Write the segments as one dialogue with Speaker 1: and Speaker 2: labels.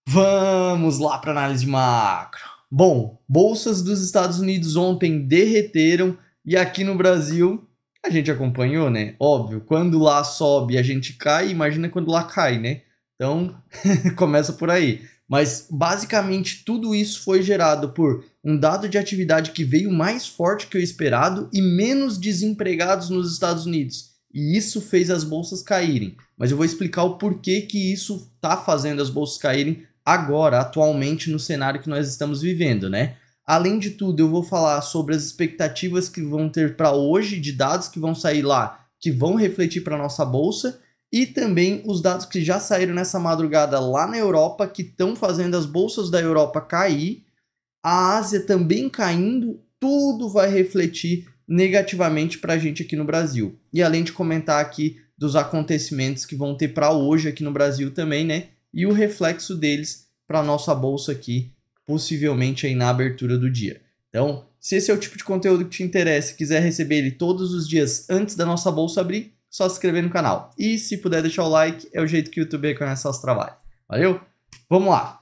Speaker 1: Vamos lá para análise de macro. Bom, bolsas dos Estados Unidos ontem derreteram e aqui no Brasil a gente acompanhou, né? Óbvio, quando lá sobe a gente cai, imagina quando lá cai, né? Então começa por aí. Mas basicamente tudo isso foi gerado por um dado de atividade que veio mais forte que o esperado e menos desempregados nos Estados Unidos. E isso fez as bolsas caírem. Mas eu vou explicar o porquê que isso está fazendo as bolsas caírem agora, atualmente, no cenário que nós estamos vivendo, né? Além de tudo, eu vou falar sobre as expectativas que vão ter para hoje, de dados que vão sair lá, que vão refletir para a nossa bolsa, e também os dados que já saíram nessa madrugada lá na Europa, que estão fazendo as bolsas da Europa cair, a Ásia também caindo, tudo vai refletir negativamente para a gente aqui no Brasil. E além de comentar aqui dos acontecimentos que vão ter para hoje aqui no Brasil também, né? E o reflexo deles para a nossa bolsa aqui, possivelmente aí na abertura do dia. Então, se esse é o tipo de conteúdo que te interessa e quiser receber ele todos os dias antes da nossa bolsa abrir, só se inscrever no canal. E se puder deixar o like, é o jeito que o YouTube reconhece nosso trabalho. Valeu? Vamos lá!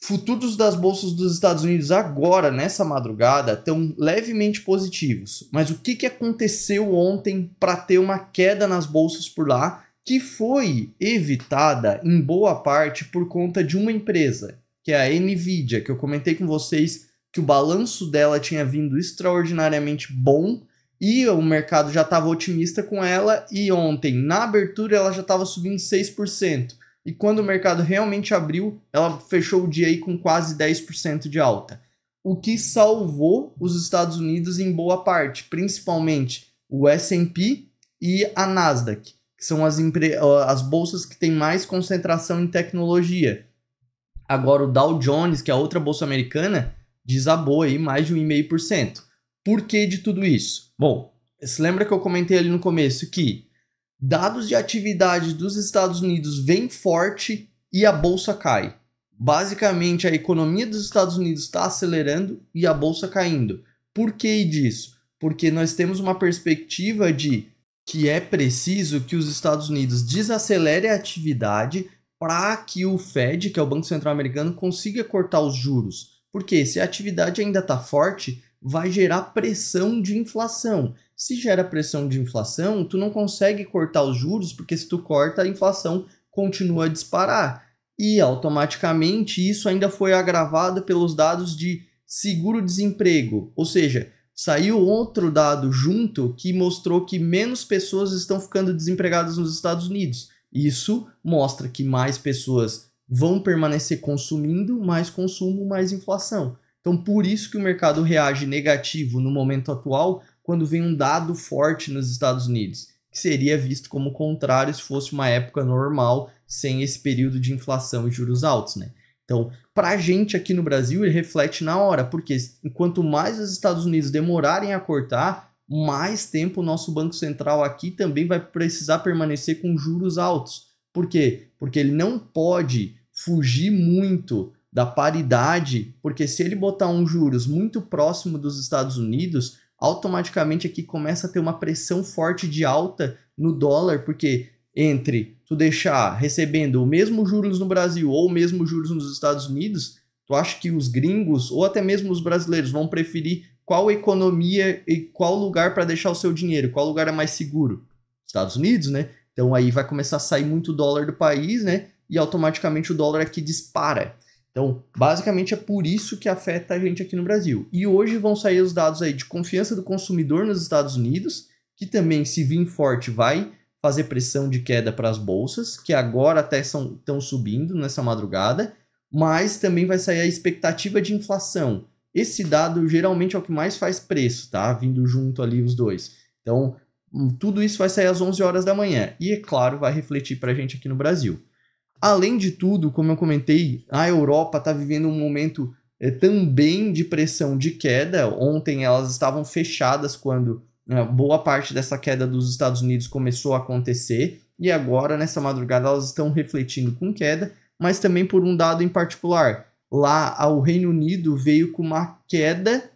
Speaker 1: Futuros das bolsas dos Estados Unidos agora, nessa madrugada, estão levemente positivos. Mas o que aconteceu ontem para ter uma queda nas bolsas por lá, que foi evitada em boa parte por conta de uma empresa, que é a Nvidia, que eu comentei com vocês que o balanço dela tinha vindo extraordinariamente bom e o mercado já estava otimista com ela, e ontem, na abertura, ela já estava subindo 6%. E quando o mercado realmente abriu, ela fechou o dia aí com quase 10% de alta. O que salvou os Estados Unidos em boa parte, principalmente o S&P e a Nasdaq, que são as bolsas que têm mais concentração em tecnologia. Agora o Dow Jones, que é a outra bolsa americana, desabou aí mais de 1,5%. Por que de tudo isso? Bom, se lembra que eu comentei ali no começo que dados de atividade dos Estados Unidos vêm forte e a bolsa cai. Basicamente, a economia dos Estados Unidos está acelerando e a bolsa caindo. Por que disso? Porque nós temos uma perspectiva de que é preciso que os Estados Unidos desacelere a atividade para que o Fed, que é o Banco Central Americano, consiga cortar os juros. Porque se a atividade ainda está forte, vai gerar pressão de inflação. Se gera pressão de inflação, tu não consegue cortar os juros, porque se tu corta, a inflação continua a disparar. E automaticamente isso ainda foi agravado pelos dados de seguro-desemprego. Ou seja, saiu outro dado junto que mostrou que menos pessoas estão ficando desempregadas nos Estados Unidos. Isso mostra que mais pessoas vão permanecer consumindo, mais consumo, mais inflação. Então, por isso que o mercado reage negativo no momento atual, quando vem um dado forte nos Estados Unidos, que seria visto como contrário se fosse uma época normal, sem esse período de inflação e juros altos, né? Então, para a gente aqui no Brasil, ele reflete na hora, porque enquanto mais os Estados Unidos demorarem a cortar, mais tempo o nosso Banco Central aqui também vai precisar permanecer com juros altos. Por quê? Porque ele não pode fugir muito da paridade, porque se ele botar um juros muito próximo dos Estados Unidos, automaticamente aqui começa a ter uma pressão forte de alta no dólar, porque entre tu deixar recebendo o mesmo juros no Brasil ou o mesmo juros nos Estados Unidos, tu acha que os gringos ou até mesmo os brasileiros vão preferir qual economia e qual lugar para deixar o seu dinheiro, qual lugar é mais seguro? Estados Unidos, né? Então aí vai começar a sair muito dólar do país, né? E automaticamente o dólar aqui dispara. Então, basicamente é por isso que afeta a gente aqui no Brasil. E hoje vão sair os dados aí de confiança do consumidor nos Estados Unidos, que também, se vir forte, vai fazer pressão de queda para as bolsas, que agora até estão subindo nessa madrugada, mas também vai sair a expectativa de inflação. Esse dado geralmente é o que mais faz preço, tá? Vindo junto ali os dois. Então, tudo isso vai sair às 11 horas da manhã. E, é claro, vai refletir para a gente aqui no Brasil. Além de tudo, como eu comentei, a Europa está vivendo um momento também de pressão de queda. Ontem elas estavam fechadas quando boa parte dessa queda dos Estados Unidos começou a acontecer, e agora, nessa madrugada, elas estão refletindo com queda, mas também por um dado em particular. Lá, o Reino Unido veio com uma queda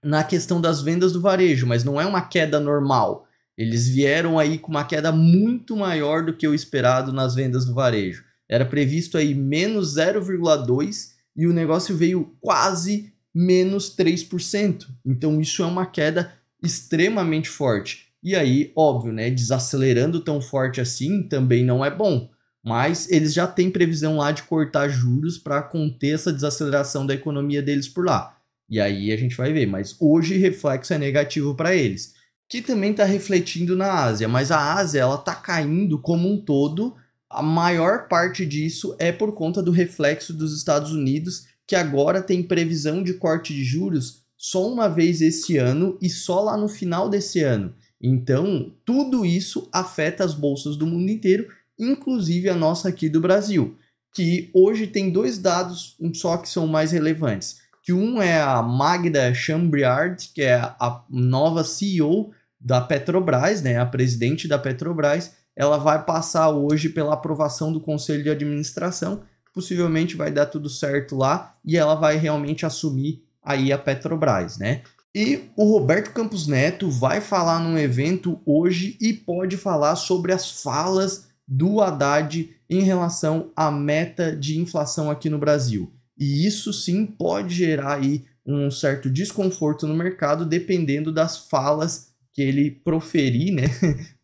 Speaker 1: na questão das vendas do varejo, mas não é uma queda normal. Eles vieram aí com uma queda muito maior do que o esperado nas vendas do varejo. Era previsto aí menos 0,2% e o negócio veio quase menos 3%. Então isso é uma queda extremamente forte. E aí, óbvio, né, desacelerando tão forte assim também não é bom. Mas eles já têm previsão lá de cortar juros para conter essa desaceleração da economia deles por lá. E aí a gente vai ver. Mas hoje o reflexo é negativo para eles. Que também está refletindo na Ásia. Mas a Ásia ela está caindo como um todo. A maior parte disso é por conta do reflexo dos Estados Unidos, que agora tem previsão de corte de juros só uma vez esse ano e só lá no final desse ano. Então, tudo isso afeta as bolsas do mundo inteiro, inclusive a nossa aqui do Brasil, que hoje tem dois dados só que são mais relevantes. Que um é a Magda Chambriard, que é a nova CEO da Petrobras, né, a presidente da Petrobras. Ela vai passar hoje pela aprovação do Conselho de Administração, possivelmente vai dar tudo certo lá e ela vai realmente assumir aí a Petrobras, né? E o Roberto Campos Neto vai falar num evento hoje e pode falar sobre as falas do Haddad em relação à meta de inflação aqui no Brasil. E isso sim pode gerar aí um certo desconforto no mercado, dependendo das falas que ele proferir, né,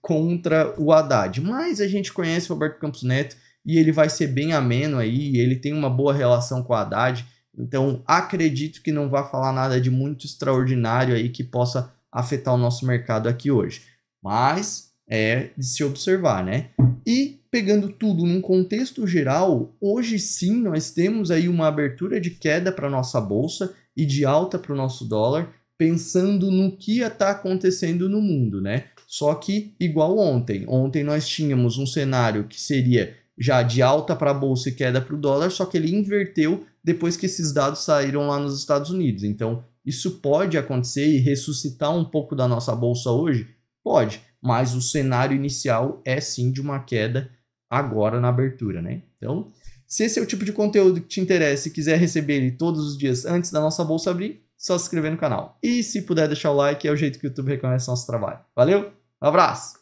Speaker 1: contra o Haddad. Mas a gente conhece o Roberto Campos Neto e ele vai ser bem ameno aí, ele tem uma boa relação com o Haddad, então acredito que não vai falar nada de muito extraordinário aí que possa afetar o nosso mercado aqui hoje. Mas é de se observar, né? E pegando tudo num contexto geral, hoje sim nós temos aí uma abertura de queda para a nossa bolsa e de alta para o nosso dólar, pensando no que está acontecendo no mundo, né? Só que igual ontem. Ontem nós tínhamos um cenário que seria já de alta para a bolsa e queda para o dólar, só que ele inverteu depois que esses dados saíram lá nos Estados Unidos. Então, isso pode acontecer e ressuscitar um pouco da nossa bolsa hoje? Pode, mas o cenário inicial é sim de uma queda agora na abertura, né? Então, se esse é o tipo de conteúdo que te interessa e quiser receber ele todos os dias antes da nossa bolsa abrir, só se inscrever no canal. E se puder deixar o like, é o jeito que o YouTube reconhece nosso trabalho. Valeu, um abraço!